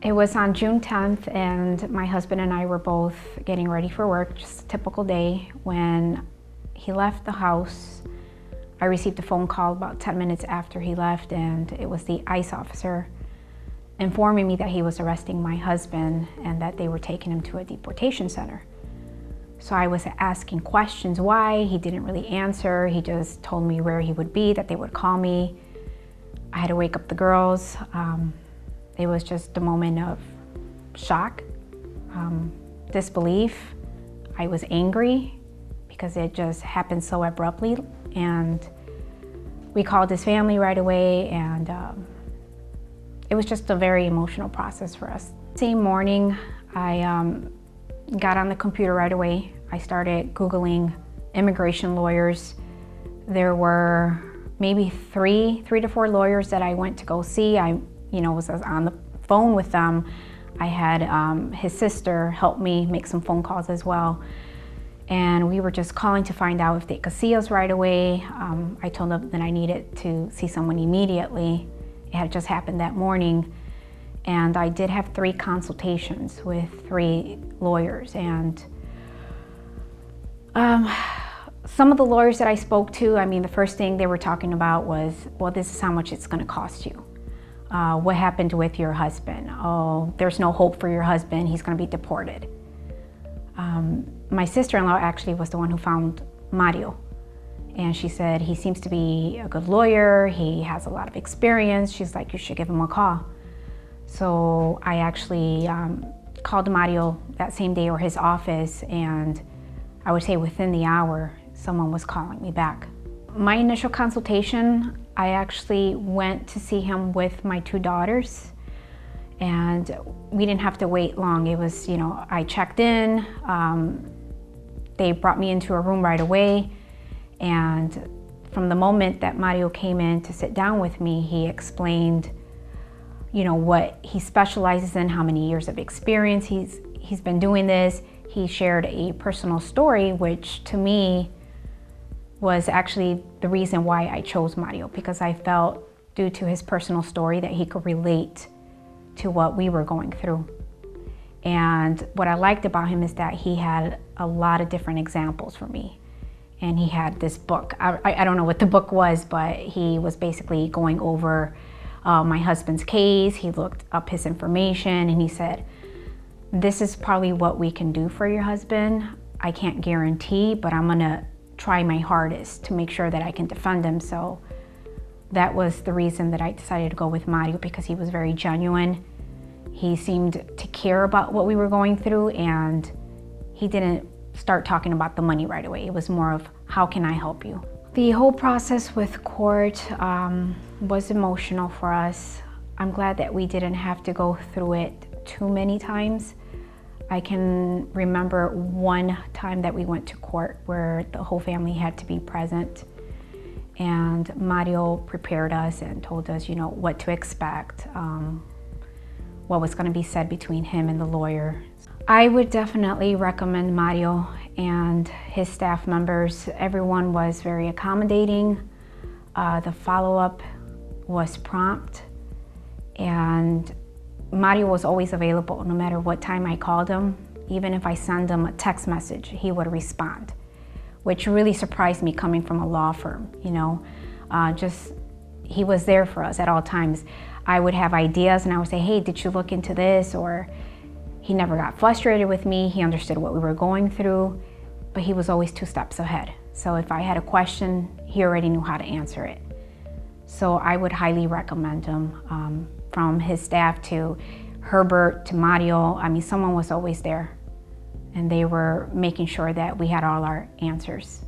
It was on June 10th, and my husband and I were both getting ready for work, just a typical day. When he left the house, I received a phone call about 10 minutes after he left, and it was the ICE officer informing me that he was arresting my husband and that they were taking him to a deportation center. So I was asking questions why. He didn't really answer. He just told me where he would be, that they would call me. I had to wake up the girls. It was just a moment of shock, disbelief. I was angry because it just happened so abruptly, and we called his family right away, and it was just a very emotional process for us. Same morning, I got on the computer right away. I started Googling immigration lawyers. There were maybe three to four lawyers that I went to go see. I was on the phone with them. I had his sister help me make some phone calls as well. And we were just calling to find out if they could see us right away. I told them that I needed to see someone immediately. It had just happened that morning. And I did have 3 consultations with 3 lawyers. And some of the lawyers that I spoke to, the first thing they were talking about was, well, this is how much it's gonna cost you. What happened with your husband? Oh, there's no hope for your husband, he's gonna be deported. My sister-in-law actually was the one who found Mario. And she said, he seems to be a good lawyer, he has a lot of experience. She's like, you should give him a call. So I actually called Mario that same day, or his office, and I would say within the hour, someone was calling me back. My initial consultation, I actually went to see him with my 2 daughters, and we didn't have to wait long. It was, I checked in, they brought me into a room right away, and from the moment that Mario came in to sit down with me, he explained, what he specializes in, how many years of experience he's been doing this. He shared a personal story, which to me was actually the reason why I chose Mario, because I felt, due to his personal story, that he could relate to what we were going through. And what I liked about him is that he had a lot of different examples for me. And he had this book. I don't know what the book was, but he was basically going over my husband's case. He looked up his information, and he said, this is probably what we can do for your husband. I can't guarantee, but I'm gonna try my hardest to make sure that I can defend him. So that was the reason that I decided to go with Mario, because he was very genuine. He seemed to care about what we were going through, and he didn't start talking about the money right away. It was more of, how can I help you? The whole process with court was emotional for us. I'm glad that we didn't have to go through it too many times. I can remember one time that we went to court where the whole family had to be present, and Mario prepared us and told us, what to expect, what was going to be said between him and the lawyer. I would definitely recommend Mario and his staff members. Everyone was very accommodating. The follow-up was prompt, and Mario was always available no matter what time I called him. Even if I sent him a text message, he would respond, which really surprised me coming from a law firm, he was there for us at all times. I would have ideas and I would say, hey, did you look into this? Or he never got frustrated with me. He understood what we were going through, but he was always 2 steps ahead. So if I had a question, he already knew how to answer it. So I would highly recommend him. From his staff to Herbert to Mario, someone was always there, and they were making sure that we had all our answers.